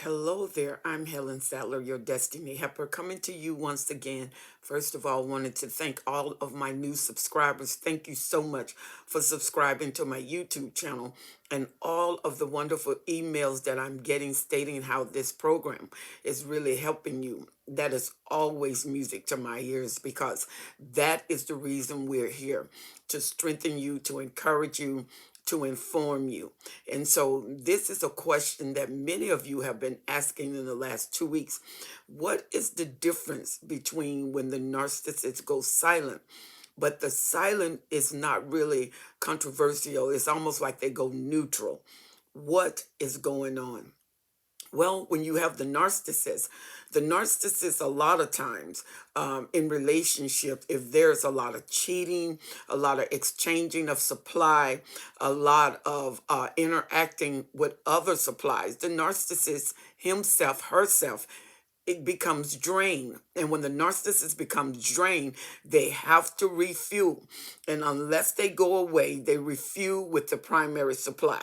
Hello there. I'm Helen Sadler, your Destiny Helper, coming to you once again. First of all, wanted to thank all of my new subscribers. Thank you so much for subscribing to my YouTube channel and all of the wonderful emails that I'm getting stating how this program is really helping you. That is always music to my ears because that is the reason we're here, to strengthen you, to encourage you, to inform you. And so this is a question that many of you have been asking in the last 2 weeks. What is the difference between when the narcissist goes silent? But the silent is not really controversial. It's almost like they go neutral. What is going on? Well, when you have the narcissist a lot of times in relationship, if there's a lot of cheating, a lot of exchanging of supply, a lot of interacting with other supplies, the narcissist himself, herself, it becomes drained. And when the narcissist becomes drained, they have to refuel. And unless they go away, they refuel with the primary supply.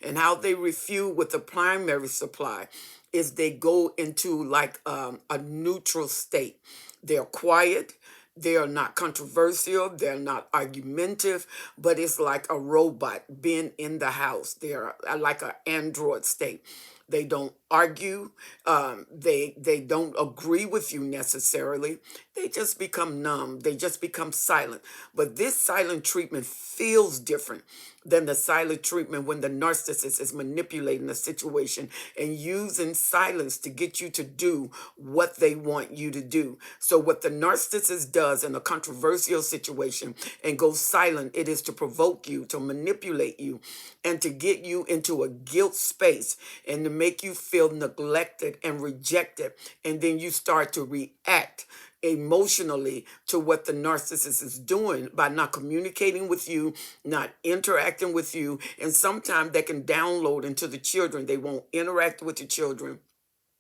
And how they refuel with the primary supply is they go into like a neutral state. They're quiet. They are not controversial. They're not argumentative, but it's like a robot being in the house. They're like an android state. They don't argue. They don't agree with you necessarily. They just become numb. They just become silent. But this silent treatment feels different than the silent treatment when the narcissist is manipulating the situation and using silence to get you to do what they want you to do. So what the narcissist does in a controversial situation and goes silent, it is to provoke you, to manipulate you, and to get you into a guilt space and to make you feel neglected and rejected. And then you start to react emotionally to what the narcissist is doing by not communicating with you, not interacting with you. And sometimes they can download into the children. They won't interact with the children.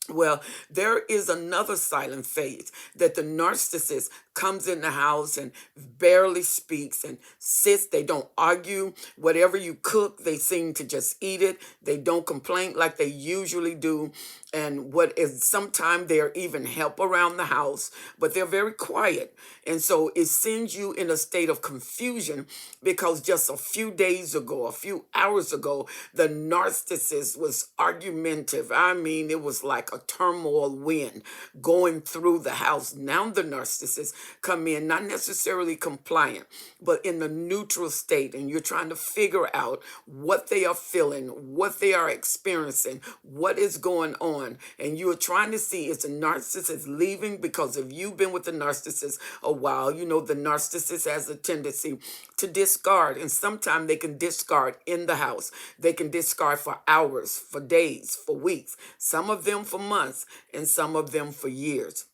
Well, there is another silent phase that the narcissist comes in the house and barely speaks and sits. They don't argue. Whatever you cook, they seem to just eat it. They don't complain like they usually do. And what is sometimes they're even help around the house, but they're very quiet. And so it sends you in a state of confusion because just a few days ago, a few hours ago, the narcissist was argumentative. I mean, it was like a turmoil wind going through the house. Now the narcissist come in, not necessarily compliant, but in the neutral state. And you're trying to figure out what they are feeling, what they are experiencing, what is going on. And you are trying to see, is the narcissist leaving? Because if you've been with the narcissist a while, you know the narcissist has a tendency to discard. And sometimes they can discard in the house. They can discard for hours, for days, for weeks, some of them for months, and some of them for years.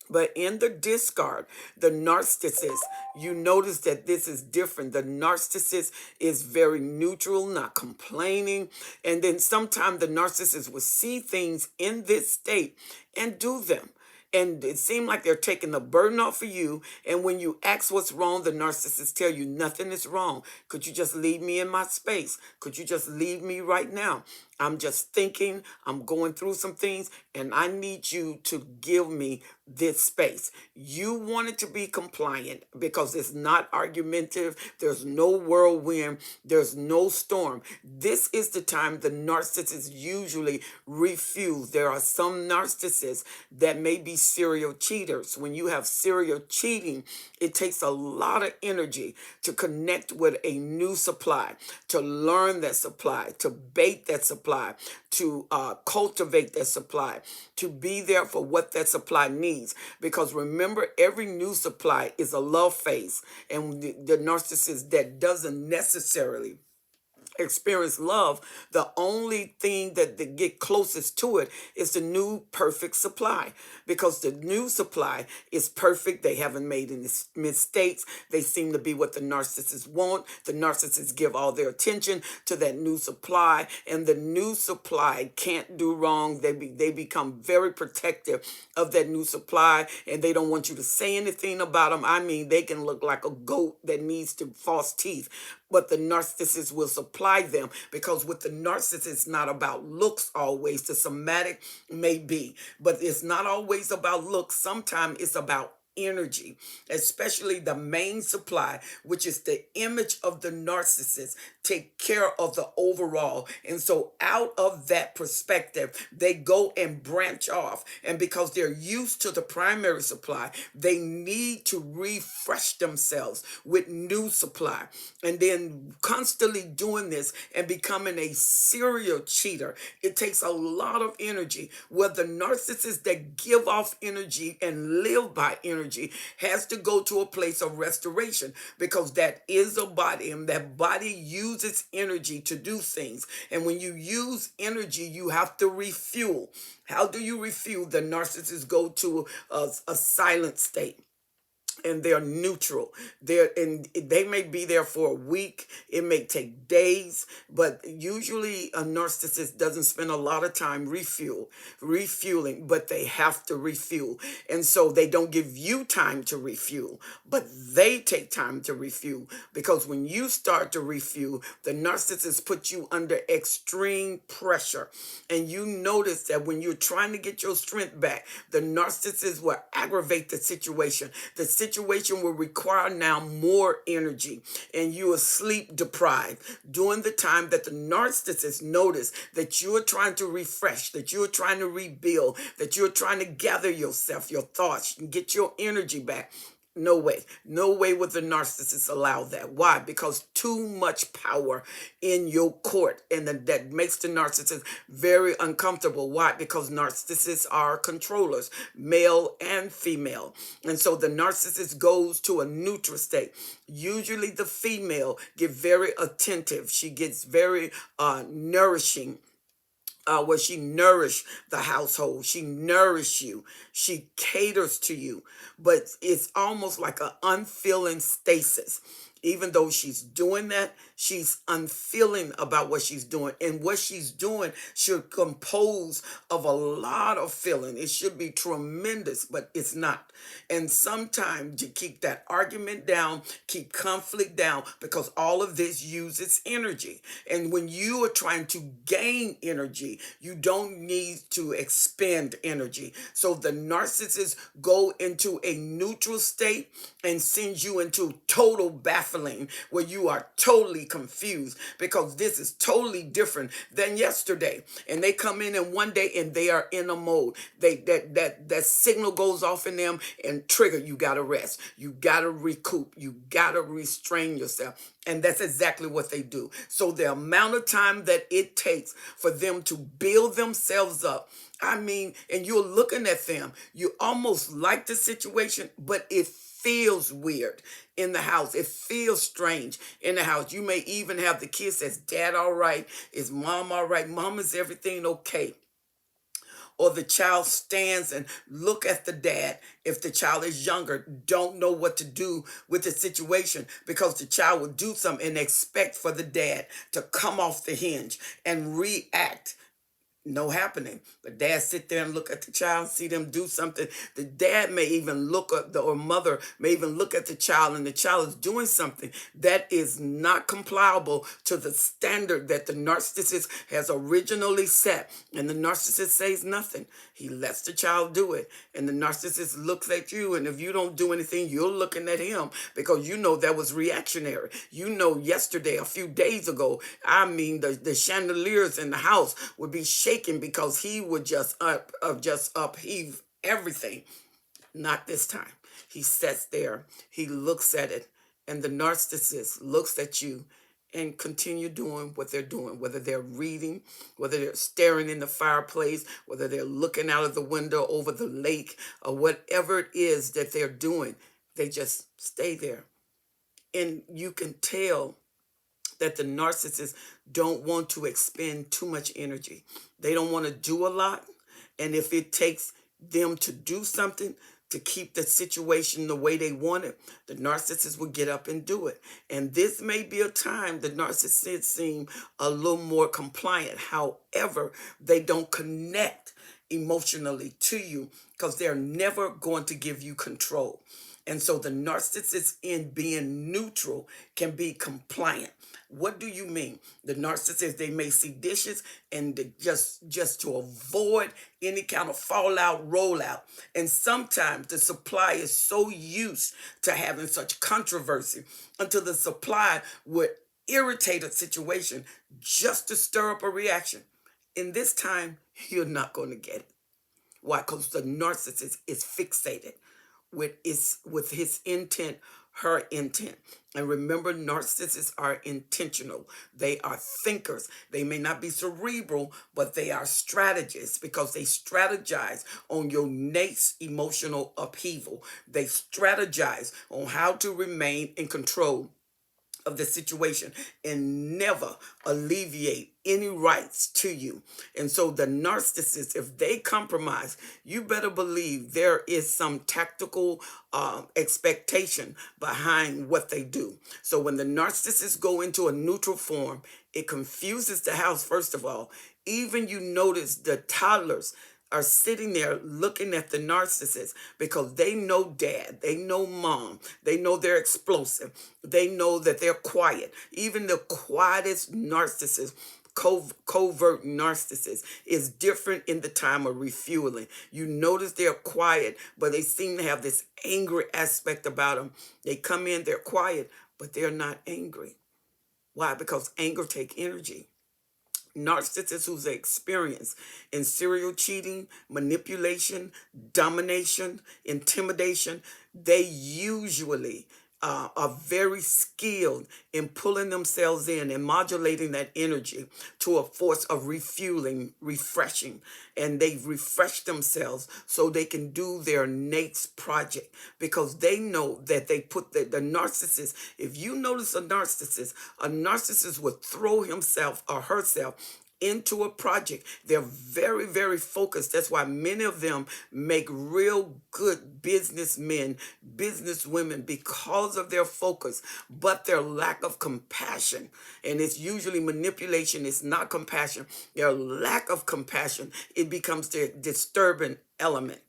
But in the discard, the narcissist, you notice that this is different. The narcissist is very neutral, not complaining. And then sometimes the narcissist will see things in this state and do them. And it seems like they're taking the burden off of you. And when you ask what's wrong, the narcissist tell you nothing is wrong. Could you just leave me in my space? Could you just leave me right now? I'm just thinking, I'm going through some things, and I need you to give me this space. You want it to be compliant because it's not argumentative. There's no whirlwind. There's no storm. This is the time the narcissist usually refuels. There are some narcissists that may be serial cheaters. When you have serial cheating, it takes a lot of energy to connect with a new supply, to learn that supply, to bait that supply, to cultivate that supply, to be there for what that supply needs. Because remember, every new supply is a love phase. And the narcissist that doesn't necessarily experience love, the only thing that they get closest to it is the new perfect supply, because the new supply is perfect. They haven't made any mistakes. They seem to be what the narcissists want. The narcissists give all their attention to that new supply, and the new supply can't do wrong. They become very protective of that new supply, and they don't want you to say anything about them. I mean, they can look like a goat that needs to false teeth, but the narcissist will supply supply them, because with the narcissist, it's not about looks always. The somatic may be, but it's not always about looks. Sometimes it's about energy, especially the main supply, which is the image of the narcissist, take care of the overall. And so out of that perspective, they go and branch off. And because they're used to the primary supply, they need to refresh themselves with new supply. And then constantly doing this and becoming a serial cheater, it takes a lot of energy. Where the narcissists that give off energy and live by energy has to go to a place of restoration, because that is a body, and that body uses energy to do things. And when you use energy, you have to refuel. How do you refuel? The narcissists go to a silent state, and they're neutral. They may be there for a week. It may take days, but usually a narcissist doesn't spend a lot of time refueling, but they have to refuel. And so they don't give you time to refuel, but they take time to refuel, because when you start to refuel, the narcissist put you under extreme pressure. And you notice that when you're trying to get your strength back, the narcissist will aggravate the situation. The situation will require now more energy, and you are sleep deprived during the time that the narcissist notice that you're trying to refresh, that you're trying to rebuild, that you're trying to gather yourself, your thoughts, and get your energy back. No way. No way would the narcissist allow that. Why? Because too much power in your court. And that makes the narcissist very uncomfortable. Why? Because narcissists are controllers, male and female. And so the narcissist goes to a neutral state. Usually the female get very attentive. She gets very nourishing, where she nourish the household. She nourish you. She caters to you. But it's almost like an unfeeling stasis. Even though she's doing that, she's unfeeling about what she's doing. And what she's doing should compose of a lot of feeling. It should be tremendous, but it's not. And sometimes you keep that argument down, keep conflict down, because all of this uses energy. And when you are trying to gain energy, you don't need to expend energy. So the narcissists go into a neutral state and sends you into total baffling, where you are totally confused, because this is totally different than yesterday. And they come in one day and they are in a mode. That signal goes off in them and trigger. You gotta rest. You gotta recoup. You gotta restrain yourself. And that's exactly what they do. So the amount of time that it takes for them to build themselves up, I mean, and you're looking at them, you almost like the situation, but it feels weird in the house. It feels strange in the house. You may even have the kids says, "Dad all right? Is mom all right? Mom, is everything okay?" Or the child stands and look at the dad. If the child is younger, don't know what to do with the situation, because the child will do something and expect for the dad to come off the hinge and react. No happening. But dad sit there and look at the child, see them do something. The dad may even look at or mother may even look at the child, and the child is doing something that is not compliable to the standard that the narcissist has originally set. And the narcissist says nothing. He lets the child do it. And the narcissist looks at you, and if you don't do anything, you're looking at him, because you know that was reactionary. You know, yesterday, a few days ago, I mean, the chandeliers in the house would be shaking because he would just upheave everything. Not this time. He sits there, he looks at it, and the narcissist looks at you and continue doing what they're doing, whether they're reading, whether they're staring in the fireplace, whether they're looking out of the window over the lake, or whatever it is that they're doing. They just stay there. And you can tell that the narcissists don't want to expend too much energy. They don't want to do a lot. And if it takes them to do something to keep the situation the way they want it, the narcissist will get up and do it. And this may be a time the narcissists seem a little more compliant. However, they don't connect emotionally to you, because they're never going to give you control. And so the narcissist, in being neutral, can be compliant. What do you mean? The narcissist, they may see dishes and just to avoid any kind of fallout, rollout. And sometimes the supply is so used to having such controversy until the supply would irritate a situation just to stir up a reaction. In this time, you're not going to get it. Why? Because the narcissist is fixated with his intent, her intent. And remember, narcissists are intentional. They are thinkers. They may not be cerebral, but they are strategists because they strategize on your next emotional upheaval. They strategize on how to remain in control of the situation and never alleviate any rights to you. And so the narcissist, if they compromise, you better believe there is some tactical expectation behind what they do. So when the narcissists go into a neutral form, it confuses the house, first of all. Even you notice the toddlers are sitting there looking at the narcissist because they know dad, they know mom, they know they're explosive, they know that they're quiet. Even the quietest narcissist, covert narcissist, is different in the time of refueling. You notice they're quiet, but they seem to have this angry aspect about them. They come in, they're quiet, but they're not angry. Why? Because anger takes energy. Narcissists who's experienced in serial cheating, manipulation, domination, intimidation, they usually are very skilled in pulling themselves in and modulating that energy to a force of refueling, refreshing. And they refresh themselves so they can do their next project because they know that they put the narcissist. If you notice a narcissist would throw himself or herself into a project. They're very, very focused. That's why many of them make real good businessmen, businesswomen, because of their focus, but their lack of compassion. And it's usually manipulation, it's not compassion. Their lack of compassion, it becomes their disturbing element.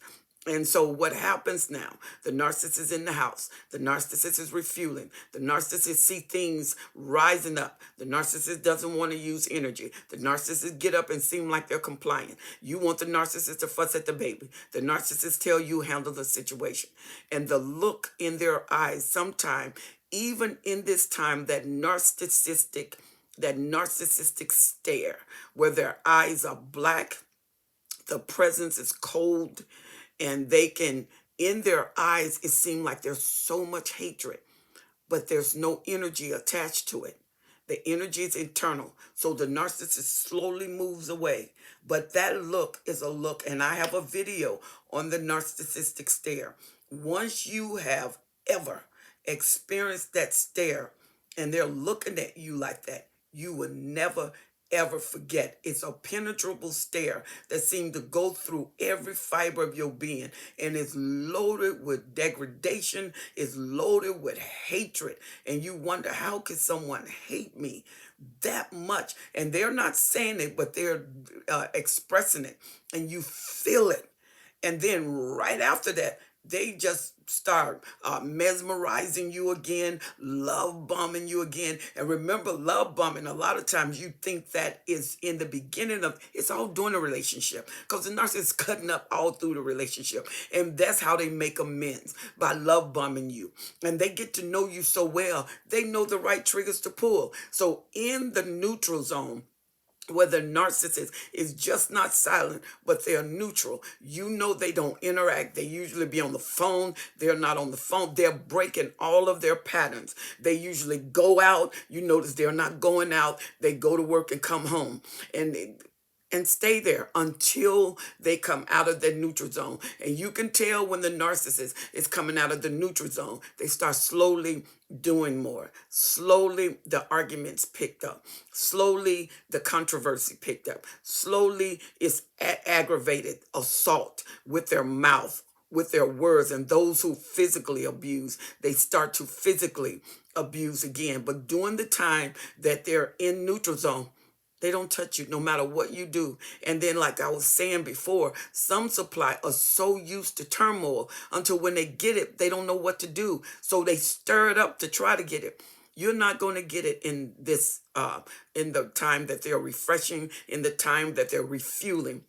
And so what happens now? The narcissist is in the house. The narcissist is refueling. The narcissist see things rising up. The narcissist doesn't want to use energy. The narcissist get up and seem like they're compliant. You want the narcissist to fuss at the baby. The narcissist tell you handle the situation. And the look in their eyes sometime, even in this time, that narcissistic stare where their eyes are black, the presence is cold, and they can, in their eyes, it seems like there's so much hatred, but there's no energy attached to it. The energy is internal. So the narcissist slowly moves away. But that look is a look, and I have a video on the narcissistic stare. Once you have ever experienced that stare and they're looking at you like that, you will never ever forget. It's a penetrable stare that seems to go through every fiber of your being, and it's loaded with degradation, it's loaded with hatred, and you wonder, how could someone hate me that much? And they're not saying it, but they're expressing it, and you feel it. And then right after that, they just start mesmerizing you again, love bombing you again. And remember, love bombing, a lot of times you think that is in the beginning of, it's all during the relationship, because the narcissist is cutting up all through the relationship. And that's how they make amends, by love bombing you. And they get to know you so well, they know the right triggers to pull. So in the neutral zone, where the narcissist is just not silent, but they're neutral. You know they don't interact. They usually be on the phone. They're not on the phone. They're breaking all of their patterns. They usually go out. You notice they're not going out. They go to work and come home. And stay there until they come out of the neutral zone. And you can tell when the narcissist is coming out of the neutral zone. They start slowly doing more. Slowly, the arguments picked up. Slowly, the controversy picked up. Slowly, it's aggravated assault with their mouth, with their words. And those who physically abuse, they start to physically abuse again. But during the time that they're in neutral zone, They don't touch you no matter what you do. And then, like I was saying before, some supply are so used to turmoil until when they get it, they don't know what to do. So they stir it up to try to get it. You're not going to get it in this, in the time that they're refreshing, in the time that they're refueling,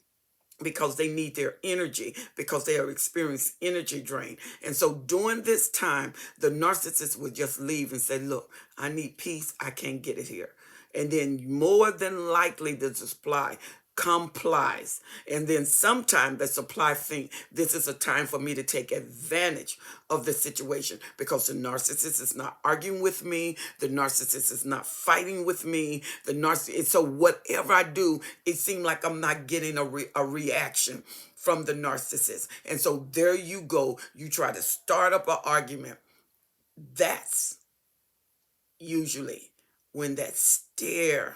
because they need their energy, because they are experiencing energy drain. And so during this time, the narcissist would just leave and say, look, I need peace. I can't get it here. And then more than likely the supply complies. And then sometime the supply think this is a time for me to take advantage of the situation, because the narcissist is not arguing with me, the narcissist is not fighting with me, the narcissist, so whatever I do, it seems like I'm not getting a reaction from the narcissist. And so there you go, you try to start up an argument. That's usually when that stare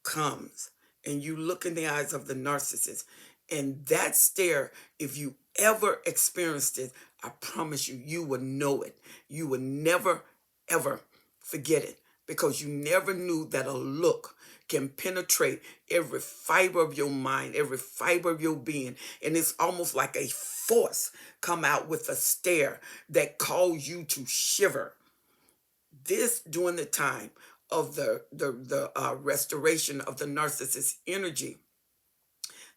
comes and you look in the eyes of the narcissist, and that stare, if you ever experienced it, I promise you, you will know it. You will never, ever forget it, because you never knew that a look can penetrate every fiber of your mind, every fiber of your being. And it's almost like a force come out with a stare that calls you to shiver. This during the time of the restoration of the narcissist energy,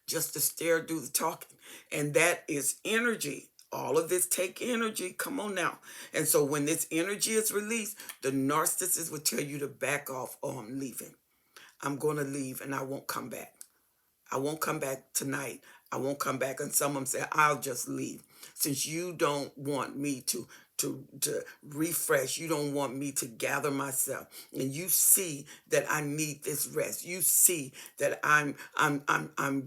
just to stare, do the talking. And that is energy. All of this take energy. Come on now. And so when this energy is released, the narcissist will tell you to back off. Oh, I'm leaving. I'm going to leave and I won't come back. I won't come back tonight. I won't come back. And some of them say, I'll just leave. Since you don't want me to refresh, you don't want me to gather myself, and you see that I need this rest. You see that I'm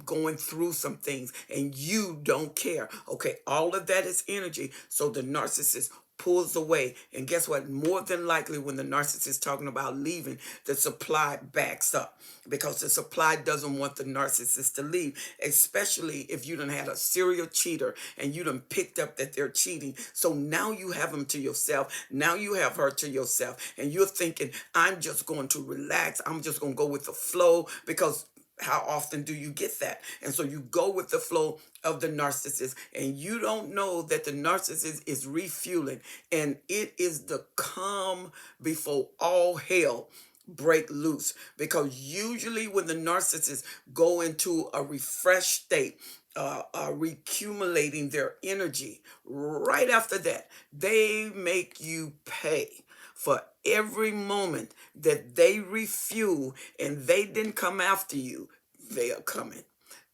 going through some things, and you don't care. Okay, all of that is energy. So the narcissist pulls away, and guess what? More than likely, when the narcissist is talking about leaving, the supply backs up, because the supply doesn't want the narcissist to leave, especially if you done had a serial cheater and you done picked up that they're cheating. So now you have them to yourself. Now you have her to yourself, and you're thinking, I'm just going to relax. I'm just going to go with the flow, because how often do you get that? And so you go with the flow of the narcissist, and you don't know that the narcissist is refueling, and it is the calm before all hell break loose. Because usually when the narcissists go into a refreshed state, recumulating their energy, right after that, they make you pay for every moment that they refuel, and they didn't come after you. They are coming.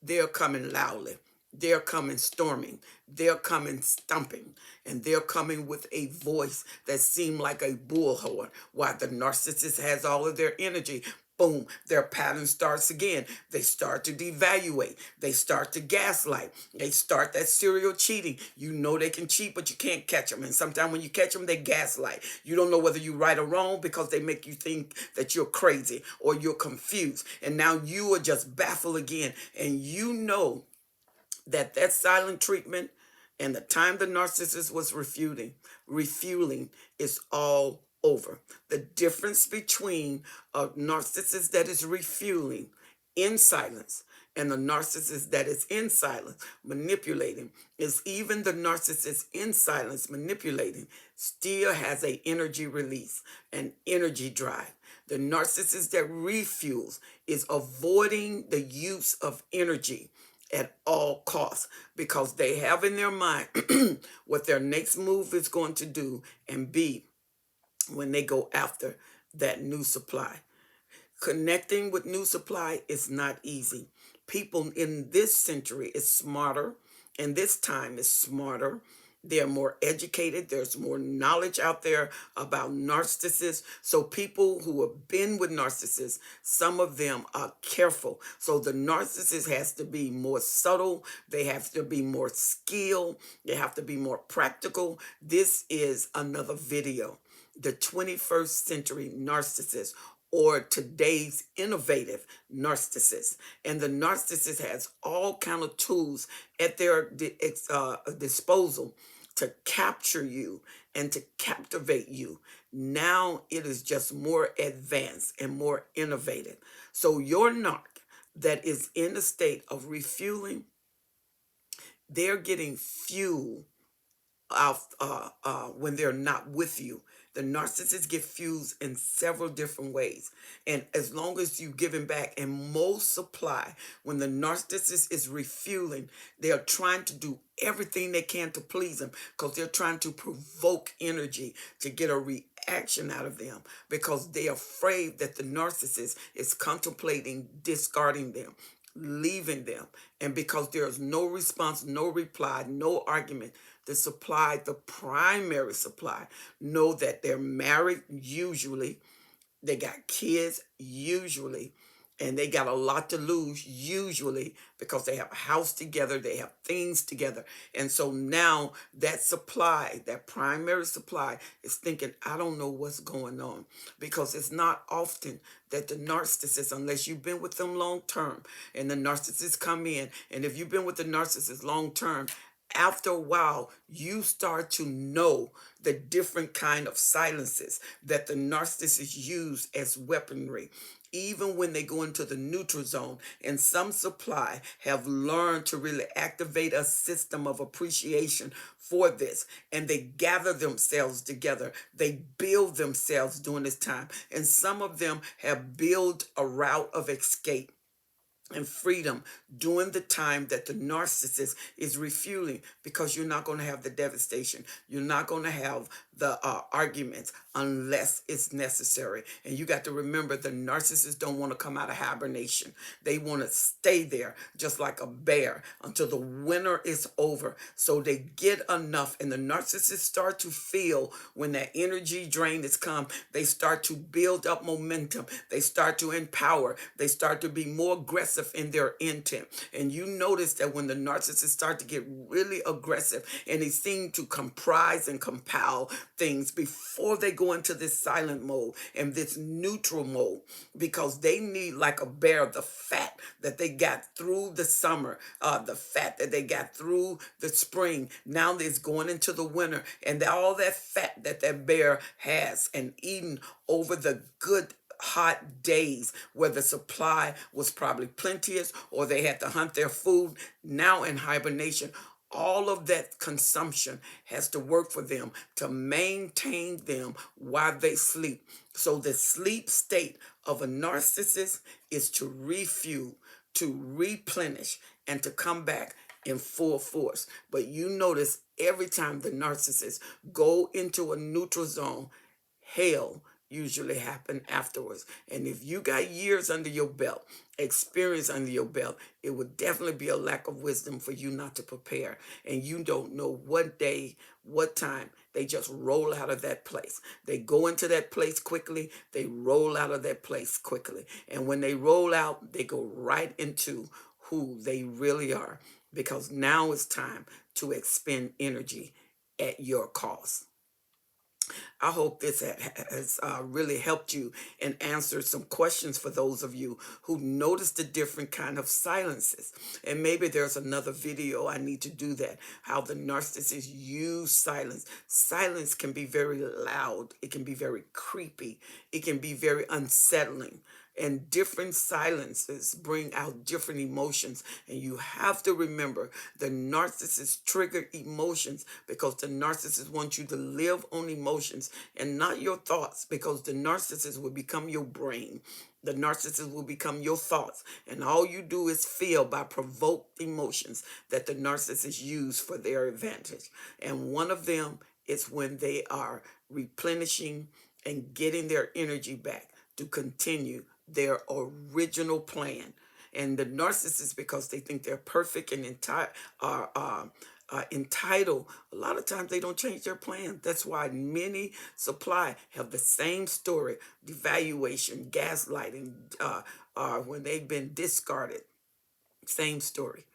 They're coming loudly. They're coming storming. They're coming stomping. And they're coming with a voice that seemed like a bullhorn. While the narcissist has all of their energy, boom, their pattern starts again. They start to devaluate. They start to gaslight. They start that serial cheating. You know they can cheat, but you can't catch them. And sometimes when you catch them, they gaslight. You don't know whether you're right or wrong, because they make you think that you're crazy or you're confused. And now you are just baffled again. And you know that silent treatment and the time the narcissist was refueling is all over. The difference between a narcissist that is refueling in silence and the narcissist that is in silence manipulating is, even the narcissist in silence manipulating still has a energy release, an energy drive. The narcissist that refuels is avoiding the use of energy at all costs, because they have in their mind what their next move is going to do and be when they go after that new supply. Connecting with new supply is not easy. People in this century is smarter, and this time is smarter. They're more educated. There's more knowledge out there about narcissists. So people who have been with narcissists, some of them are careful. So the narcissist has to be more subtle. They have to be more skilled. They have to be more practical. This is another video. The 21st century narcissist, or today's innovative narcissist. And the narcissist has all kind of tools at their disposal to capture you and to captivate you Now it is just more advanced and more innovative. So your narc that is in a state of refueling, they're getting fuel when they're not with you. The narcissists get fused in several different ways. And as long as you give him back, and most supply, when the narcissist is refueling, they are trying to do everything they can to please him because they're trying to provoke energy to get a reaction out of them because they're afraid that the narcissist is contemplating discarding them, leaving them. And because there's no response, no reply, no argument, the supply, the primary supply, know that they're married usually, they got kids usually, and they got a lot to lose usually because they have a house together, they have things together. And so now that supply, that primary supply, is thinking, I don't know what's going on, because it's not often that the narcissist, unless you've been with them long term, and the narcissists come in, and if you've been with the narcissist long term, after a while you start to know the different kind of silences that the narcissists use as weaponry, even when they go into the neutral zone. And some supply have learned to really activate a system of appreciation for this, and they gather themselves together, they build themselves during this time, and some of them have built a route of escape and freedom during the time that the narcissist is refueling, because you're not going to have the devastation, you're not going to have the arguments unless it's necessary. And you got to remember, the narcissists don't want to come out of hibernation. They want to stay there just like a bear until the winter is over, so they get enough. And the narcissists start to feel when that energy drain has come, they start to build up momentum, they start to empower, they start to be more aggressive in their intent. And you notice that when the narcissists start to get really aggressive and they seem to comprise and compile things before they go into this silent mode and this neutral mode, because they need, like a bear, the fat that they got through the summer, the fat that they got through the spring. Now it's going into the winter, and all that fat that that bear has and eaten over the good hot days where the supply was probably plenteous or they had to hunt their food, now in hibernation, all of that consumption has to work for them to maintain them while they sleep. So the sleep state of a narcissist is to refuel, to replenish, and to come back in full force. But you notice every time the narcissists go into a neutral zone, hell usually happen afterwards. And if you got years under your belt, experience under your belt, it would definitely be a lack of wisdom for you not to prepare. And you don't know what day, what time. They just roll out of that place. They go into that place quickly. They roll out of that place quickly. And when they roll out, they go right into who they really are, because now it's time to expend energy at your cost. I hope this has really helped you and answered some questions for those of you who noticed the different kind of silences. And maybe there's another video I need to do that, how the narcissists use silence. Silence can be very loud. It can be very creepy. It can be very unsettling. And different silences bring out different emotions. And you have to remember, the narcissist trigger emotions because the narcissist wants you to live on emotions and not your thoughts, because the narcissist will become your brain. The narcissist will become your thoughts. And all you do is feel by provoked emotions that the narcissists use for their advantage. And one of them is when they are replenishing and getting their energy back to continue their original plan. And the narcissists, because they think they're perfect and entitled, a lot of times they don't change their plan. That's why many supply have the same story: devaluation, gaslighting, when they've been discarded, same story.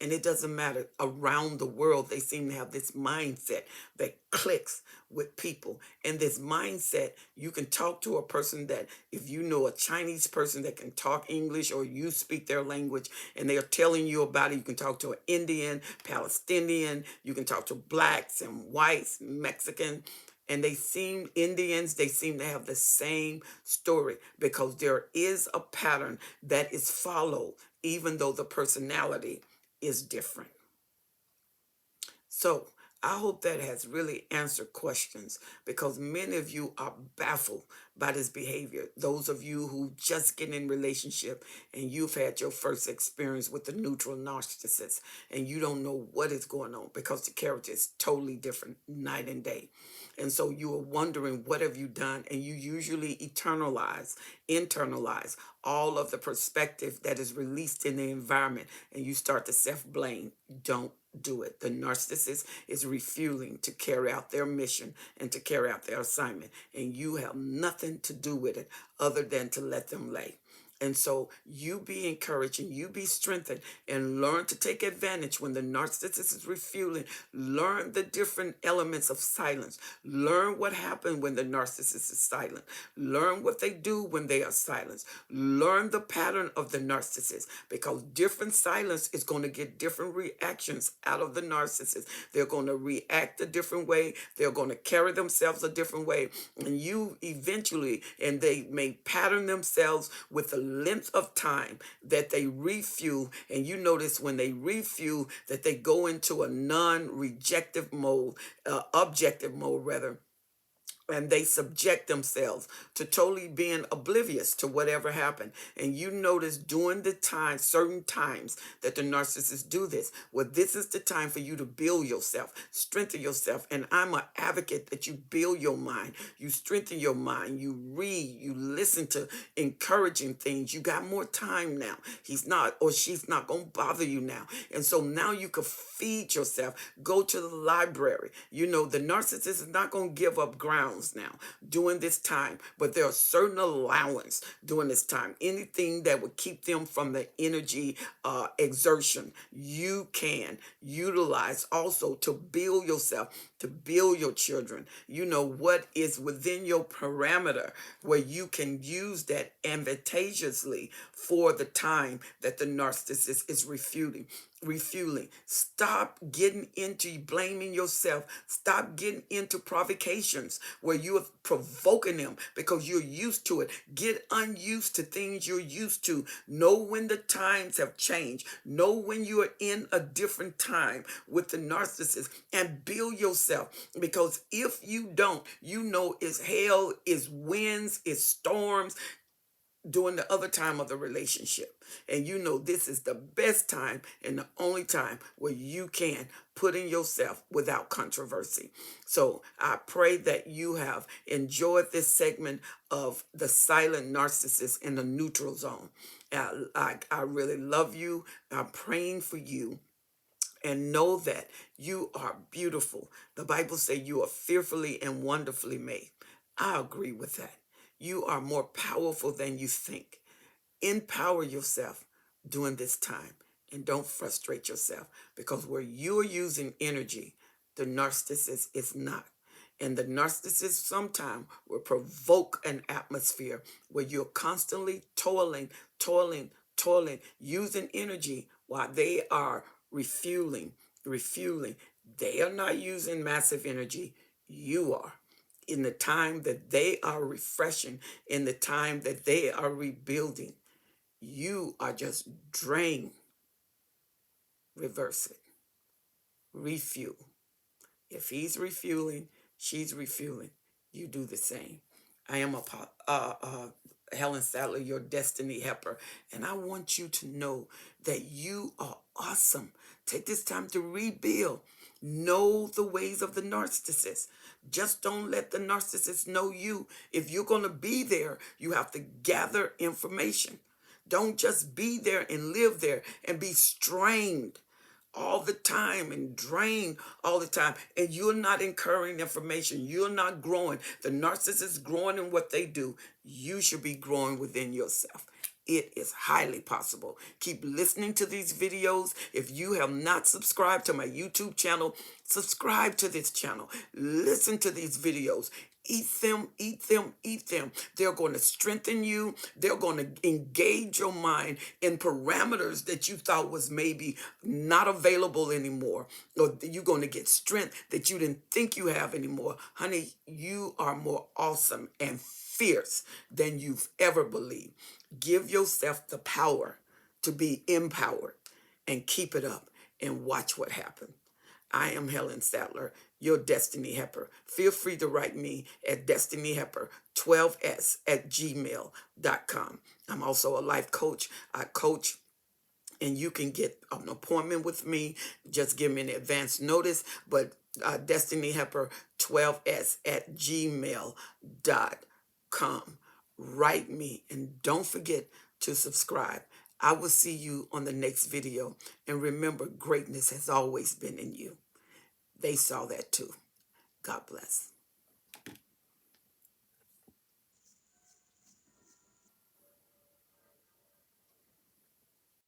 And it doesn't matter. Around the world, they seem to have this mindset that clicks with people. And this mindset, you can talk to a person that, if you know a Chinese person that can talk English or you speak their language and they are telling you about it, you can talk to an Indian, Palestinian, you can talk to blacks and whites, Mexican. And they seem, Indians, they seem to have the same story because there is a pattern that is followed, even though the personality is different. So I hope that has really answered questions, because many of you are baffled by this behavior. Those of you who just get in relationship and you've had your first experience with the neutral narcissist and you don't know what is going on because the character is totally different night and day. And so you are wondering, what have you done? And you usually internalize all of the perspective that is released in the environment, and you start to self-blame. Don't do it. The narcissist is refueling to carry out their mission and to carry out their assignment, and you have nothing to do with it other than to let them lay. And so you be encouraged and you be strengthened, and learn to take advantage when the narcissist is refueling. Learn the different elements of silence. Learn what happens when the narcissist is silent. Learn what they do when they are silenced. Learn the pattern of the narcissist, because different silence is going to get different reactions out of the narcissist. They're going to react a different way. They're going to carry themselves a different way. And you eventually, and they may pattern themselves with the length of time that they refuel. And you notice when they refuel that they go into a non-rejective mode, objective mode rather, and they subject themselves to totally being oblivious to whatever happened. And you notice during the time, certain times that the narcissists do this, well, this is the time for you to build yourself, strengthen yourself. And I'm an advocate that you build your mind, you strengthen your mind, you read, you listen to encouraging things. You got more time now. He's not, or she's not going to bother you now. And so now you can feed yourself. Go to the library. You know, the narcissist is not going to give up ground now during this time, but there are certain allowance during this time. Anything that would keep them from the energy exertion, you can utilize also to build yourself, to build your children. You know what is within your parameter where you can use that advantageously for the time that the narcissist is refueling. Stop getting into blaming yourself. Stop getting into provocations where you are provoking them because you're used to it. Get unused to things you're used to. Know when the times have changed. Know when you are in a different time with the narcissist, and build yourself. Because if you don't, you know it's hell, it's winds, it's storms during the other time of the relationship. And you know this is the best time and the only time where you can put in yourself without controversy. So I pray that you have enjoyed this segment of the silent narcissist in the neutral zone. I really love you. I'm praying for you. And know that you are beautiful. The Bible says you are fearfully and wonderfully made. I agree with that. You are more powerful than you think. Empower yourself during this time, and don't frustrate yourself, because where you're using energy, the narcissist is not. And the narcissist sometimes will provoke an atmosphere where you're constantly toiling, using energy while they are refueling. They are not using massive energy. You are. In the time that they are refreshing, in the time that they are rebuilding, you are just drained. Reverse it. Refuel. If he's refueling, she's refueling, you do the same. I am Helen Sadler, your destiny helper, and I want you to know that you are awesome. Take this time to rebuild. Know the ways of the narcissist. Just don't let the narcissist know you. If you're going to be there, you have to gather information. Don't just be there and live there and be strained all the time and drained all the time, and you're not incurring information. You're not growing. The narcissist is growing in what they do. You should be growing within yourself. It is highly possible. Keep listening to these videos. If you have not subscribed to my YouTube channel, subscribe to this channel. Listen to these videos. Eat them, eat them, eat them. They're going to strengthen you. They're going to engage your mind in parameters that you thought was maybe not available anymore. Or you're going to get strength that you didn't think you have anymore. Honey, you are more awesome and fierce than you've ever believed. Give yourself the power to be empowered and keep it up and watch what happens. I am Helen Sadler, your Destiny Helper. Feel free to write me at destinyhelper12s@gmail.com. I'm also a life coach. I coach, and you can get an appointment with me. Just give me an advance notice, but Destiny Helper 12s@gmail.com. Write me, and don't forget to subscribe. I will see you on the next video. And remember, greatness has always been in you. They saw that too. God bless.